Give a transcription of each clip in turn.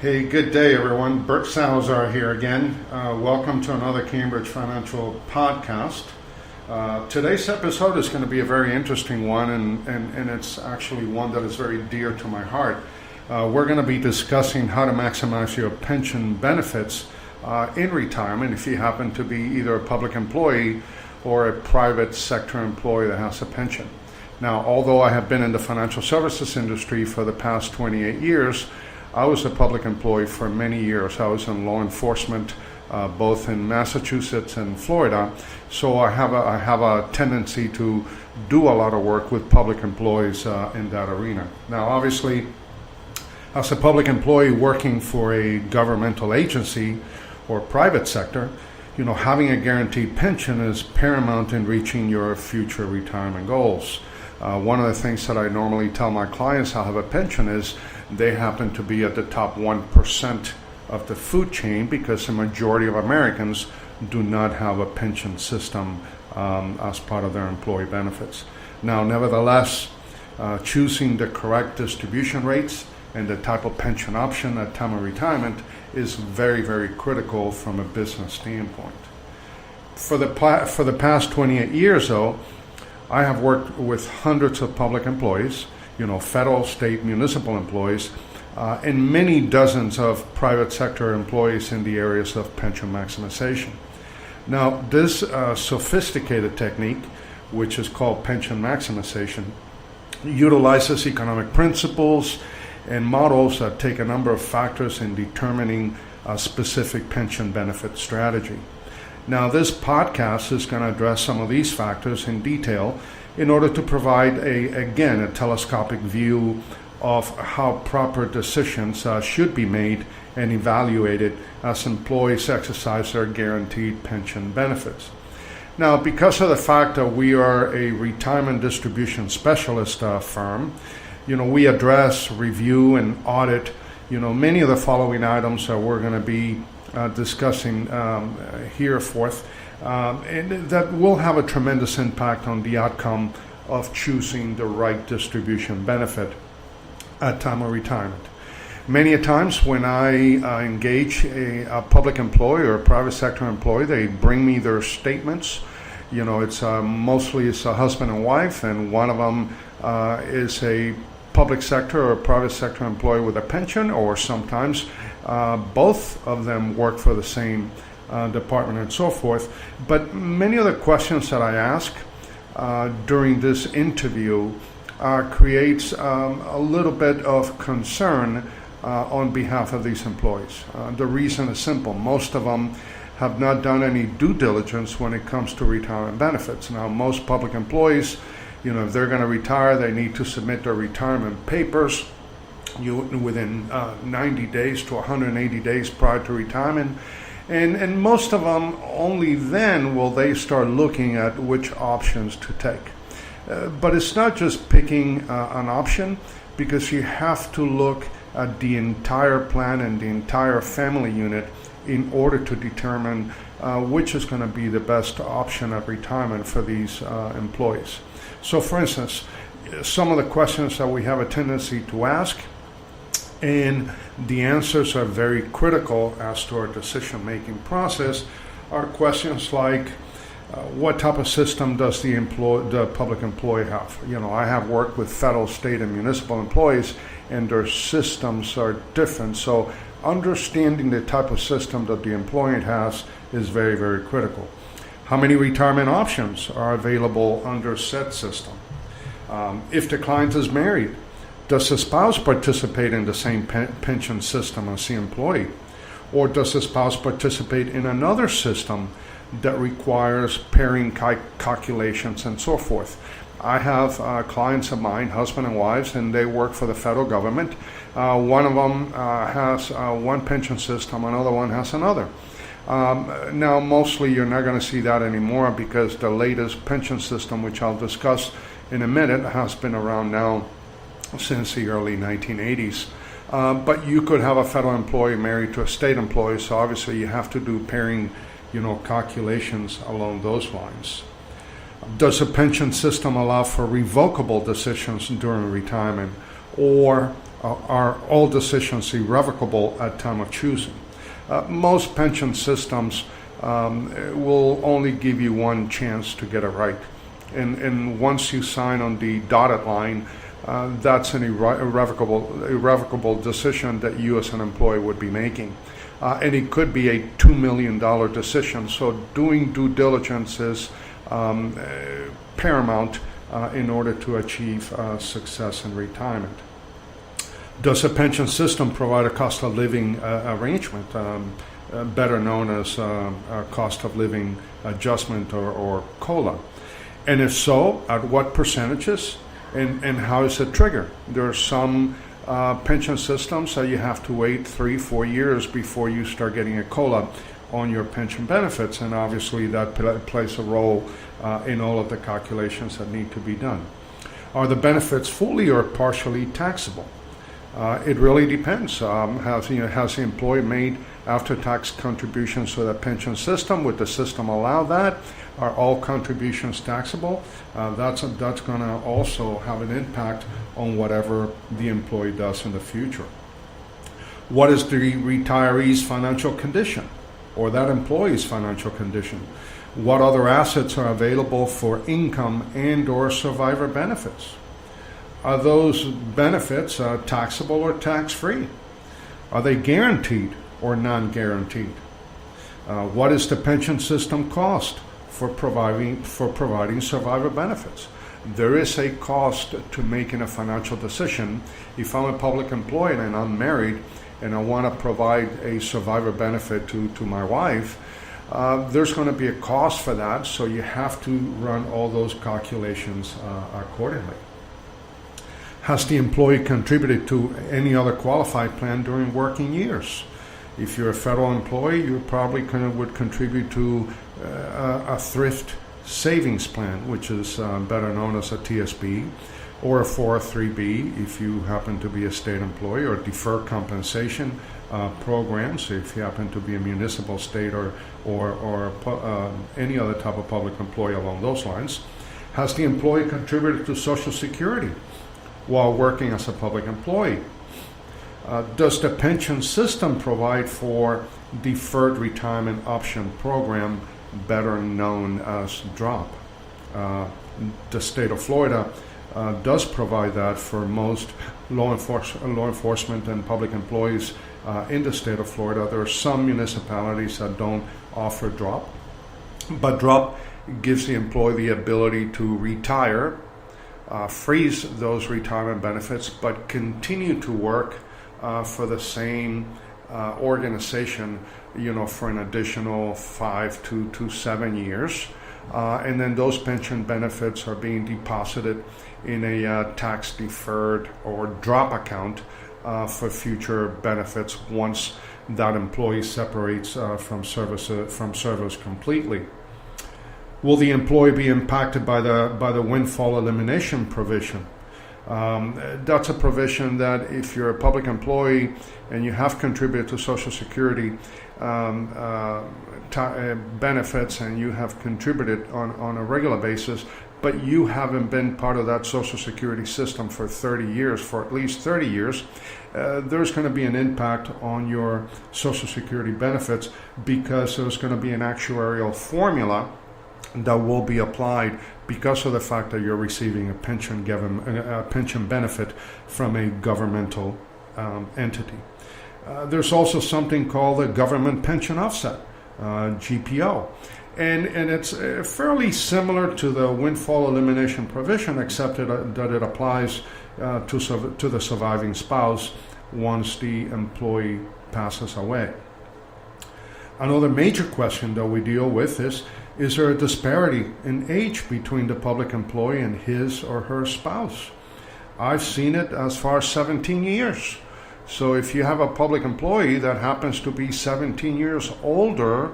Hey, good day, everyone. Bert Salazar here again. Welcome to another Cambridge Financial podcast. Today's episode is going to be a very interesting one, and it's actually one that is very dear to my heart. We're going to be discussing how to maximize your pension benefits in retirement if you happen to be either a public employee or a private sector employee that has a pension. Now, although I have been in the financial services industry for the past 28 years, I was a public employee for many years. I was in law enforcement, both in Massachusetts and Florida. So I have a tendency to do a lot of work with public employees in that arena. Now, obviously, as a public employee working for a governmental agency or private sector, having a guaranteed pension is paramount in reaching your future retirement goals. One of the things that I normally tell my clients how have a pension is they happen to be at the top 1% of the food chain because the majority of Americans do not have a pension system as part of their employee benefits. Now, nevertheless, choosing the correct distribution rates and the type of pension option at time of retirement is very, very critical from a business standpoint. For the past 28 years, though, I have worked with hundreds of public employees, federal, state, municipal employees, and many dozens of private sector employees in the areas of pension maximization. Now, this sophisticated technique, which is called pension maximization, utilizes economic principles and models that take a number of factors in determining a specific pension benefit strategy. Now, this podcast is going to address some of these factors in detail in order to provide, a telescopic view of how proper decisions should be made and evaluated as employees exercise their guaranteed pension benefits. Now, because of the fact that we are a retirement distribution specialist firm, we address, review, and audit, many of the following items that we're going to be discussing hereforth, and that will have a tremendous impact on the outcome of choosing the right distribution benefit at time of retirement. Many a times when I engage a public employee or a private sector employee, they bring me their statements. It's mostly a husband and wife, and one of them is a public sector or private sector employee with a pension, or sometimes both of them work for the same department and so forth. But many of the questions that I ask during this interview creates a little bit of concern on behalf of these employees. The reason is simple. Most of them have not done any due diligence when it comes to retirement benefits. Now, most public employees, if they're going to retire, they need to submit their retirement papers within 90 days to 180 days prior to retirement. And most of them, only then will they start looking at which options to take. But it's not just picking an option, because you have to look at the entire plan and the entire family unit in order to determine which is going to be the best option at retirement for these employees. So, for instance, some of the questions that we have a tendency to ask, and the answers are very critical as to our decision-making process, are questions like, what type of system does the public employee have? I have worked with federal, state, and municipal employees, and their systems are different. So understanding the type of system that the employee has is very, very critical. How many retirement options are available under said system? If the client is married, does the spouse participate in the same pension system as the employee? Or does the spouse participate in another system that requires pairing calculations and so forth? I have clients of mine, husband and wives, and they work for the federal government. One of them has one pension system, another one has another. Now, mostly you're not going to see that anymore because the latest pension system, which I'll discuss in a minute, has been around now since the early 1980s. But you could have a federal employee married to a state employee, so obviously you have to do pairing, calculations along those lines. Does a pension system allow for revocable decisions during retirement, or are all decisions irrevocable at time of choosing. Most pension systems will only give you one chance to get it right. And once you sign on the dotted line, that's an irrevocable decision that you as an employee would be making. And it could be a $2 million decision. So doing due diligence is paramount in order to achieve success in retirement. Does a pension system provide a cost of living arrangement, better known as a cost of living adjustment or COLA? And if so, at what percentages and how is it triggered? There are some pension systems that you have to wait 3-4 years before you start getting a COLA on your pension benefits, and obviously that plays a role in all of the calculations that need to be done. Are the benefits fully or partially taxable? It really depends. Has the employee made after-tax contributions to the pension system? Would the system allow that? Are all contributions taxable? That's going to also have an impact on whatever the employee does in the future. What is the retiree's financial condition or that employee's financial condition? What other assets are available for income and or survivor benefits? Are those benefits taxable or tax-free? Are they guaranteed or non-guaranteed? What is the pension system cost for providing survivor benefits? There is a cost to making a financial decision. If I'm a public employee and I'm married and I want to provide a survivor benefit to my wife, there's going to be a cost for that, so you have to run all those calculations accordingly. Has the employee contributed to any other qualified plan during working years? If you're a federal employee, you probably would contribute to a thrift savings plan, which is better known as a TSB, or a 403B if you happen to be a state employee, or deferred compensation programs if you happen to be a municipal, state, or any other type of public employee along those lines. Has the employee contributed to Social Security while working as a public employee? Does the pension system provide for deferred retirement option program, better known as DROP? The state of Florida does provide that for most law enforcement and public employees in the state of Florida. There are some municipalities that don't offer DROP, but DROP gives the employee the ability to retire, freeze those retirement benefits, but continue to work for the same organization, for an additional 5 to 7 years. And then those pension benefits are being deposited in a tax-deferred or DROP account for future benefits once that employee separates from service completely. Will the employee be impacted by the windfall elimination provision? That's a provision that if you're a public employee and you have contributed to Social Security benefits and you have contributed on a regular basis, but you haven't been part of that Social Security system for 30 years, for at least 30 years, there's going to be an impact on your Social Security benefits because there's going to be an actuarial formula that will be applied because of the fact that you're receiving a pension benefit from a governmental entity. There's also something called the government pension offset, GPO. And it's fairly similar to the windfall elimination provision, except that it applies to the surviving spouse once the employee passes away. Another major question that we deal with is there a disparity in age between the public employee and his or her spouse? I've seen it as far as 17 years. So if you have a public employee that happens to be 17 years older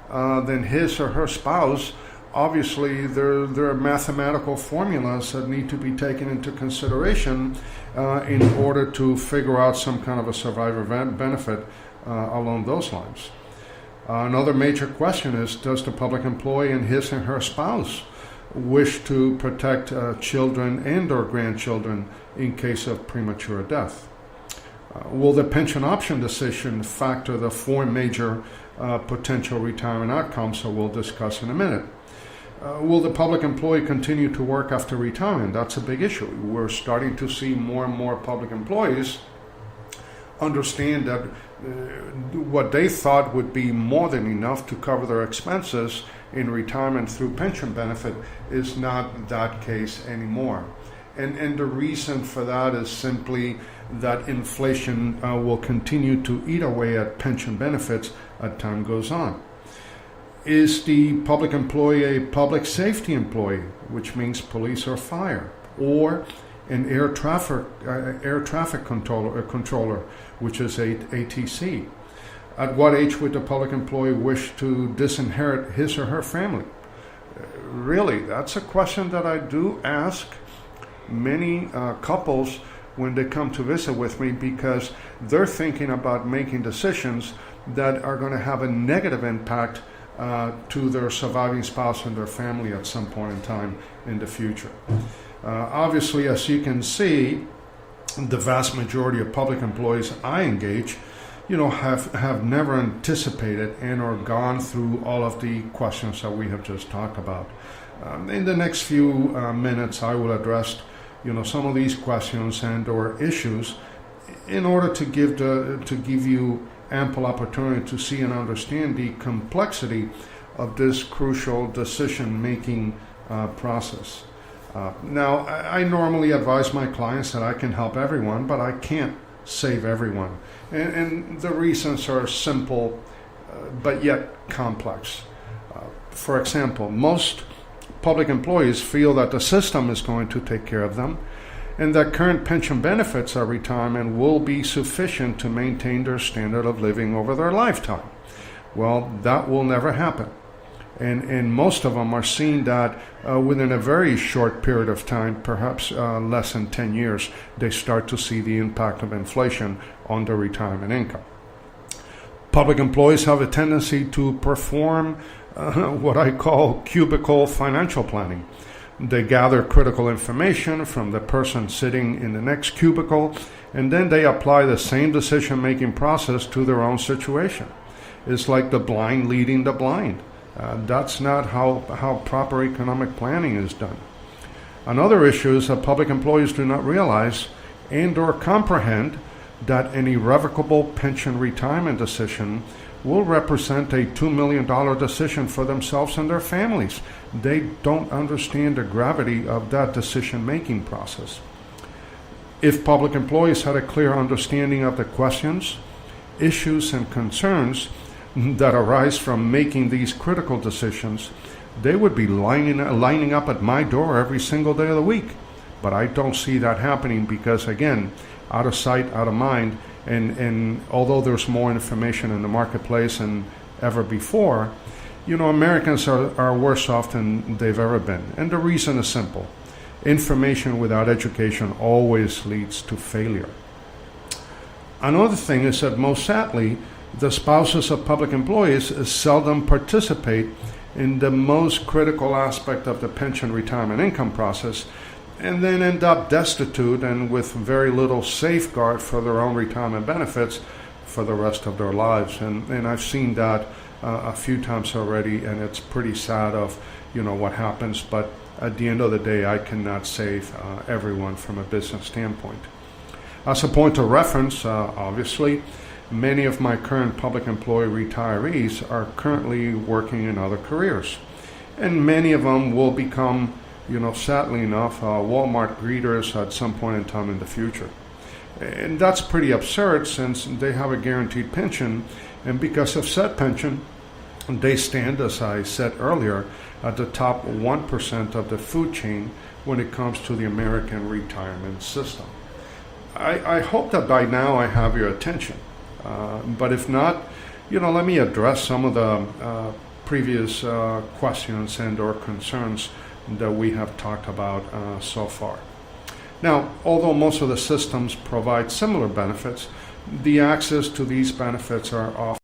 than his or her spouse, obviously there are mathematical formulas that need to be taken into consideration in order to figure out some kind of a survivor benefit along those lines. Another major question is, does the public employee and his and her spouse wish to protect children and or grandchildren in case of premature death? Will the pension option decision factor the four major potential retirement outcomes, so we'll discuss in a minute. Will the public employee continue to work after retirement? That's a big issue. We're starting to see more and more public employees understand that what they thought would be more than enough to cover their expenses in retirement through pension benefit is not that case anymore. And the reason for that is simply that inflation will continue to eat away at pension benefits as time goes on. Is the public employee a public safety employee, which means police or fire, or an air traffic controller, which is ATC? At what age would the public employee wish to disinherit his or her family? Really, that's a question that I do ask many couples when they come to visit with me, because they're thinking about making decisions that are going to have a negative impact to their surviving spouse and their family at some point in time in the future. Obviously, as you can see, the vast majority of public employees I engage, have never anticipated and or gone through all of the questions that we have just talked about. In the next few minutes, I will address some of these questions and or issues in order to give you ample opportunity to see and understand the complexity of this crucial decision-making process. Now, I normally advise my clients that I can help everyone, but I can't save everyone. And the reasons are simple, but yet complex. For example, most public employees feel that the system is going to take care of them and that current pension benefits at retirement will be sufficient to maintain their standard of living over their lifetime. Well, that will never happen. And most of them are seeing that within a very short period of time, perhaps less than 10 years, they start to see the impact of inflation on their retirement income. Public employees have a tendency to perform what I call cubicle financial planning. They gather critical information from the person sitting in the next cubicle, and then they apply the same decision-making process to their own situation. It's like the blind leading the blind. That's not how proper economic planning is done. Another issue is that public employees do not realize and or comprehend that an irrevocable pension retirement decision will represent a $2 million decision for themselves and their families. They don't understand the gravity of that decision-making process. If public employees had a clear understanding of the questions, issues, and concerns that arise from making these critical decisions, they would be lining up at my door every single day of the week. But I don't see that happening because, again, out of sight, out of mind, and although there's more information in the marketplace than ever before, Americans are worse off than they've ever been. And the reason is simple. Information without education always leads to failure. Another thing is that most sadly, the spouses of public employees seldom participate in the most critical aspect of the pension retirement income process, and then end up destitute and with very little safeguard for their own retirement benefits for the rest of their lives. And I've seen that a few times already, and it's pretty sad of what happens. But at the end of the day, I cannot save everyone from a business standpoint. As a point of reference, obviously, many of my current public employee retirees are currently working in other careers, and many of them will become, sadly enough, Walmart greeters at some point in time in the future. And that's pretty absurd since they have a guaranteed pension, and because of said pension, they stand, as I said earlier, at the top 1% of the food chain when it comes to the American retirement system. I hope that by now I have your attention. But if not, let me address some of the previous questions and or concerns that we have talked about so far. Now, although most of the systems provide similar benefits, the access to these benefits are often